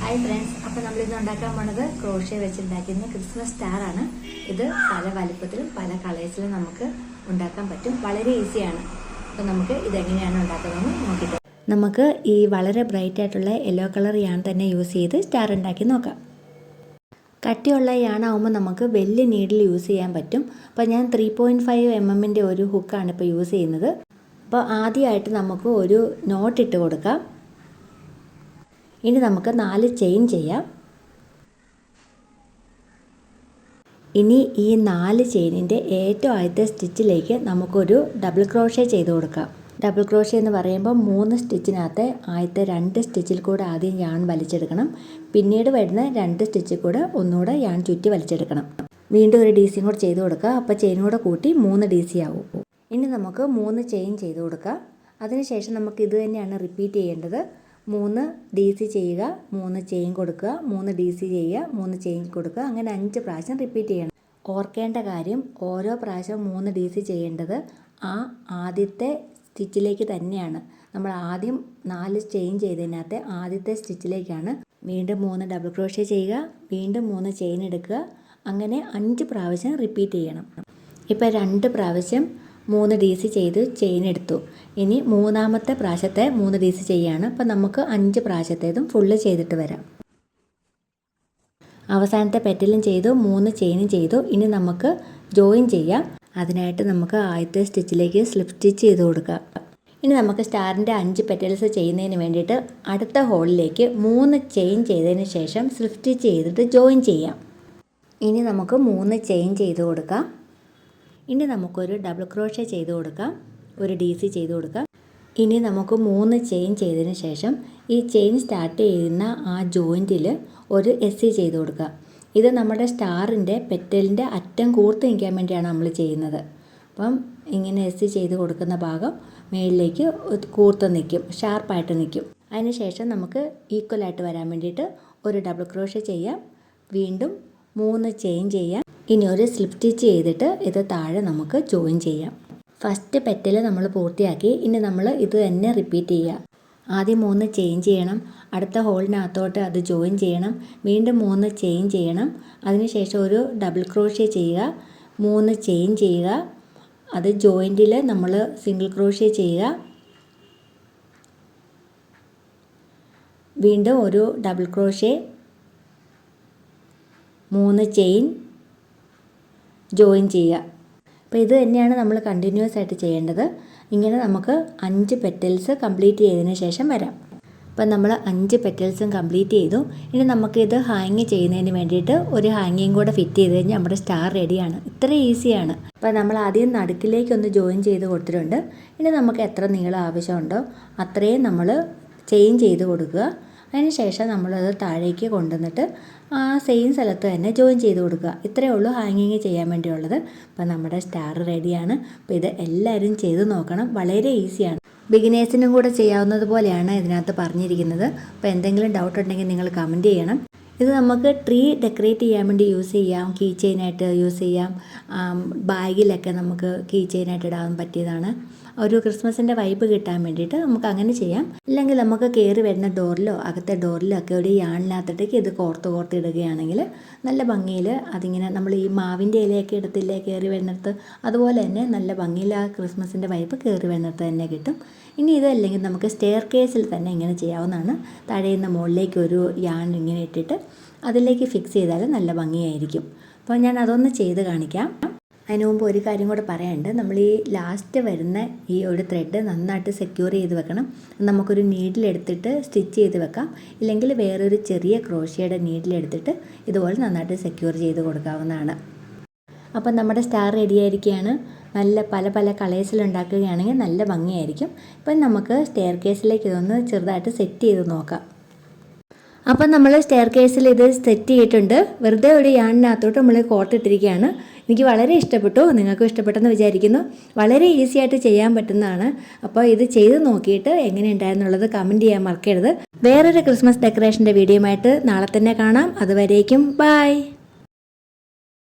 Hi friends, അപ്പോൾ നമ്മളിന്ന് ഉണ്ടാക്കാൻ പോണത് ക്രോഷ്യ വെച്ചുണ്ടാക്കുന്ന ക്രിസ്മസ് സ്റ്റാർ ആണ്. ഇത് പല വലുപ്പത്തിലും പല കളേഴ്സിലും നമുക്ക് ഉണ്ടാക്കാൻ പറ്റും. വളരെ ഈസിയാണ്. അപ്പോൾ നമുക്ക് ഇതെങ്ങനെയാണ് ഉണ്ടാക്കുന്നതെന്ന് നോക്കിയിട്ട് നമുക്ക് ഈ വളരെ ബ്രൈറ്റ് ആയിട്ടുള്ള യെല്ലോ കളർ യാൺ തന്നെ യൂസ് ചെയ്ത് സ്റ്റാർ ഉണ്ടാക്കി നോക്കാം. കട്ടിയുള്ള യാണാവുമ്പോൾ നമുക്ക് വലിയ നീഡിൽ യൂസ് ചെയ്യാൻ പറ്റും. അപ്പോൾ ഞാൻ 3.5 mm ഒരു ഹുക്കാണ് ഇപ്പോൾ യൂസ് ചെയ്യുന്നത്. അപ്പോൾ ആദ്യമായിട്ട് നമുക്ക് ഒരു നോട്ട് ഇട്ട് കൊടുക്കാം. ഇനി നമുക്ക് 4 ചെയിൻ ചെയ്യാം. ഇനി ഈ 4 ചെയിനിൻ്റെ ഏറ്റവും ആദ്യത്തെ സ്റ്റിച്ചിലേക്ക് നമുക്കൊരു ഡബിൾ ക്രോഷ്യ ചെയ്ത് കൊടുക്കാം. ഡബിൾ ക്രോഷ്യ എന്ന് പറയുമ്പോൾ 3 സ്റ്റിച്ചിനകത്ത് ആദ്യത്തെ 2 സ്റ്റിച്ചിൽ കൂടെ ആദ്യം യാൺ വലിച്ചെടുക്കണം. പിന്നീട് വരുന്ന 2 സ്റ്റിച്ചിൽ കൂടെ ഒന്നുകൂടെ യാൺ ചുറ്റി വലിച്ചെടുക്കണം. വീണ്ടും ഒരു DC കൂടെ ചെയ്ത് കൊടുക്കുക. അപ്പോൾ ചെയിൻ കൂടെ കൂട്ടി 3 DC ആവും. ഇനി നമുക്ക് 3 ചെയിൻ ചെയ്ത് കൊടുക്കാം. അതിനുശേഷം നമുക്ക് ഇത് തന്നെയാണ് റിപ്പീറ്റ് ചെയ്യേണ്ടത്. 3 DC ചെയ്യുക, 3 ചെയിൻ കൊടുക്കുക, 3 DC ചെയ്യുക, 3 ചെയിൻ കൊടുക്കുക, അങ്ങനെ 5 പ്രാവശ്യം റിപ്പീറ്റ് ചെയ്യണം. ഓർക്കേണ്ട കാര്യം, ഓരോ പ്രാവശ്യം 3 DC ചെയ്യേണ്ടത് ആദ്യത്തെ സ്റ്റിച്ചിലേക്ക് തന്നെയാണ്. നമ്മൾ ആദ്യം 4 ചെയിൻ ചെയ്തതിനകത്ത് ആദ്യത്തെ സ്റ്റിച്ചിലേക്കാണ്. വീണ്ടും 3 ഡബിൾ ക്രോഷ്യ ചെയ്യുക, വീണ്ടും 3 ചെയിൻ എടുക്കുക, അങ്ങനെ 5 പ്രാവശ്യം റിപ്പീറ്റ് ചെയ്യണം. ഇപ്പോൾ 2 പ്രാവശ്യം 3 DC ചെയ്ത് ചെയിൻ എടുത്തു. ഇനി മൂന്നാമത്തെ പ്രാവശ്യത്തെ 3 DC ചെയ്യാണ്. അപ്പോൾ നമുക്ക് 5 പ്രാവശ്യത്തേതും ഫുള്ള് ചെയ്തിട്ട് വരാം. അവസാനത്തെ പെറ്റലും ചെയ്തു, 3 ചെയിനും ചെയ്തു. ഇനി നമുക്ക് ജോയിൻ ചെയ്യാം. അതിനായിട്ട് നമുക്ക് ആദ്യത്തെ സ്റ്റിച്ചിലേക്ക് സ്ലിപ്പ് സ്റ്റിച്ച് ചെയ്ത് കൊടുക്കാം. ഇനി നമുക്ക് സ്റ്റാറിൻ്റെ 5 പെറ്റൽസ് ചെയ്യുന്നതിന് വേണ്ടിയിട്ട് അടുത്ത ഹോളിലേക്ക് 3 ചെയിൻ ചെയ്തതിന് ശേഷം സ്ലിപ്പ് സ്റ്റിച്ച് ചെയ്തിട്ട് ജോയിൻ ചെയ്യാം. ഇനി നമുക്ക് 3 ചെയിൻ ചെയ്ത് കൊടുക്കാം. ഇനി നമുക്കൊരു ഡബിൾ ക്രോഷ്യ ചെയ്ത് കൊടുക്കാം, ഒരു DC ചെയ്ത് കൊടുക്കാം. ഇനി നമുക്ക് 3 ചെയിൻ ചെയ്തതിന് ശേഷം ഈ ചെയിൻ സ്റ്റാർട്ട് ചെയ്യുന്ന ആ ജോയിൻറ്റിൽ ഒരു SC ചെയ്ത് കൊടുക്കുക. ഇത് നമ്മുടെ സ്റ്റാറിൻ്റെ പെറ്റലിൻ്റെ അറ്റം കൂർത്ത് നിൽക്കാൻ വേണ്ടിയാണ് നമ്മൾ ചെയ്യുന്നത്. അപ്പം ഇങ്ങനെ SC ചെയ്ത് കൊടുക്കുന്ന ഭാഗം മേളിലേക്ക് കൂർത്ത് നിൽക്കും, ഷാർപ്പായിട്ട് നിൽക്കും. അതിന് ശേഷം നമുക്ക് ഈക്വലായിട്ട് വരാൻ വേണ്ടിയിട്ട് ഒരു ഡബിൾ ക്രോഷ്യ ചെയ്യാം, വീണ്ടും 3 ചെയിൻ ചെയ്യാം. ഇനി ഒരു സ്ലിപ്പ് സ്റ്റിച്ച് ചെയ്തിട്ട് ഇത് താഴെ നമുക്ക് ജോയിൻ ചെയ്യാം. ഫസ്റ്റ് പെറ്റൽ നമ്മൾ പൂർത്തിയാക്കി. ഇനി നമ്മൾ ഇത് തന്നെ റിപ്പീറ്റ് ചെയ്യുക. ആദ്യം 3 ചെയിൻ ചെയ്യണം, അടുത്ത ഹോളിനകത്തോട്ട് അത് ജോയിൻ ചെയ്യണം, വീണ്ടും 3 ചെയിൻ ചെയ്യണം, അതിനുശേഷം ഒരു ഡബിൾ ക്രോഷ്യ ചെയ്യുക, 3 ചെയിൻ ചെയ്യുക, അത് ജോയിൻറ്റിൽ നമ്മൾ സിംഗിൾ ക്രോഷ്യ ചെയ്യുക, വീണ്ടും ഒരു ഡബിൾ ക്രോഷ്യ, 3 ചെയിൻ, ജോയിൻ ചെയ്യുക. അപ്പോൾ ഇത് തന്നെയാണ് നമ്മൾ കണ്ടിന്യൂസ് ആയിട്ട് ചെയ്യേണ്ടത്. ഇങ്ങനെ നമുക്ക് 5 പെറ്റൽസ് കംപ്ലീറ്റ് ചെയ്തതിന് ശേഷം വരാം. അപ്പോൾ നമ്മൾ 5 പെറ്റൽസും കംപ്ലീറ്റ് ചെയ്തു. ഇനി നമുക്കിത് ഹാങ് ചെയ്യുന്നതിന് വേണ്ടിയിട്ട് ഒരു ഹാങ്ങിങ് കൂടെ ഫിറ്റ് ചെയ്ത് കഴിഞ്ഞാൽ നമ്മുടെ സ്റ്റാർ റെഡിയാണ്. ഇത്ര ഈസിയാണ്. അപ്പോൾ നമ്മൾ ആദ്യം നടുക്കിലേക്കൊന്ന് ജോയിൻ ചെയ്ത് കൊടുത്തിട്ടുണ്ട്. ഇനി നമുക്ക് എത്ര നീളം ആവശ്യമുണ്ടോ അത്രയും നമ്മൾ ചെയിൻ ചെയ്ത് കൊടുക്കുക. അതിന് ശേഷം നമ്മളത് താഴേക്ക് കൊണ്ടുവന്നിട്ട് ആ സെയിം സ്ഥലത്ത് തന്നെ ജോയിൻ ചെയ്ത് കൊടുക്കുക. ഇത്രയേ ഉള്ളൂ ഹാങ്ങിങ് ചെയ്യാൻ വേണ്ടിയുള്ളത്. അപ്പോൾ നമ്മുടെ സ്റ്റാർ റെഡിയാണ്. അപ്പോൾ ഇത് എല്ലാവരും ചെയ്ത് നോക്കണം. വളരെ ഈസിയാണ്. ബിഗിനേഴ്സിനും കൂടെ ചെയ്യാവുന്നത് പോലെയാണ് ഇതിനകത്ത് പറഞ്ഞിരിക്കുന്നത്. അപ്പോൾ എന്തെങ്കിലും ഡൗട്ട് ഉണ്ടെങ്കിൽ നിങ്ങൾ കമൻറ്റ് ചെയ്യണം. ഇത് നമുക്ക് ട്രീ ഡെക്കറേറ്റ് ചെയ്യാൻ വേണ്ടി യൂസ് ചെയ്യാം, കീ ചെയിനായിട്ട് യൂസ് ചെയ്യാം, ബാഗിലൊക്കെ നമുക്ക് കീ ചെയിനായിട്ട് ഇടാൻ പറ്റിയതാണ്. ഒരു ക്രിസ്മസിൻ്റെ വൈബ് കിട്ടാൻ വേണ്ടിയിട്ട് നമുക്ക് അങ്ങനെ ചെയ്യാം. ഇല്ലെങ്കിൽ നമുക്ക് കയറി വരുന്ന ഡോറിലോ അകത്തെ ഡോറിലോ ഒക്കെ ഒരു യാണിനകത്തേക്ക് ഇത് കോർത്ത് ഇടുകയാണെങ്കിൽ നല്ല ഭംഗിയിൽ അതിങ്ങനെ നമ്മൾ ഈ മാവിൻ്റെ ഇലയൊക്കെ എടുത്തില്ലേ കയറി വരുന്നിടത്ത്, അതുപോലെ തന്നെ നല്ല ഭംഗിയിൽ ആ ക്രിസ്മസിൻ്റെ വൈബ് കയറി വരുന്നിടത്ത് തന്നെ കിട്ടും. ഇനി ഇതല്ലെങ്കിൽ നമുക്ക് സ്റ്റെയർ കേസിൽ തന്നെ ഇങ്ങനെ ചെയ്യാവുന്നതാണ്. താഴേന്ന് മുകളിലേക്ക് ഒരു യാൺ ഇങ്ങനെ ഇട്ടിട്ട് അതിലേക്ക് ഫിക്സ് ചെയ്താൽ നല്ല ഭംഗിയായിരിക്കും. അപ്പോൾ ഞാൻ അതൊന്ന് ചെയ്ത് കാണിക്കാം. അതിന് മുമ്പ് ഒരു കാര്യം കൂടെ പറയാനുണ്ട്. നമ്മൾ ഈ ലാസ്റ്റ് വരുന്ന ഈ ഒരു ത്രെഡ് നന്നായിട്ട് സെക്യൂർ ചെയ്ത് വെക്കണം. നമുക്കൊരു നീഡിലെടുത്തിട്ട് സ്റ്റിച്ച് ചെയ്ത് വെക്കാം, ഇല്ലെങ്കിൽ വേറൊരു ചെറിയ ക്രോഷ്യയുടെ നീഡിലെടുത്തിട്ട് ഇതുപോലെ നന്നായിട്ട് സെക്യൂർ ചെയ്ത് കൊടുക്കാവുന്നതാണ്. അപ്പം നമ്മുടെ സ്റ്റാർ റെഡി ആയിരിക്കുകയാണ്. നല്ല പല കളേഴ്സിൽ ഉണ്ടാക്കുകയാണെങ്കിൽ നല്ല ഭംഗിയായിരിക്കും. ഇപ്പം നമുക്ക് സ്റ്റെയർ കേസിലേക്ക് ഇതൊന്ന് ചെറുതായിട്ട് സെറ്റ് ചെയ്ത് നോക്കാം. അപ്പം നമ്മൾ സ്റ്റെയർ കേസിൽ ഇത് സെറ്റ് ചെയ്തിട്ടുണ്ട്. വെറുതെ ഒരു യാണിനകത്തോട്ട് നമ്മൾ കോർത്തിട്ടിരിക്കുകയാണ്. എനിക്ക് വളരെ ഇഷ്ടപ്പെട്ടു, നിങ്ങൾക്കും ഇഷ്ടപ്പെട്ടെന്ന് വിചാരിക്കുന്നു. വളരെ ഈസി ആയിട്ട് ചെയ്യാൻ പറ്റുന്നതാണ്. അപ്പോൾ ഇത് ചെയ്ത് നോക്കിയിട്ട് എങ്ങനെയുണ്ടായെന്നുള്ളത് കമൻറ്റ് ചെയ്യാൻ മറക്കരുത്. വേറൊരു ക്രിസ്മസ് ഡെക്കറേഷൻ്റെ വീഡിയോയുമായിട്ട് നാളെ തന്നെ കാണാം. അതുവരേക്കും ബൈ.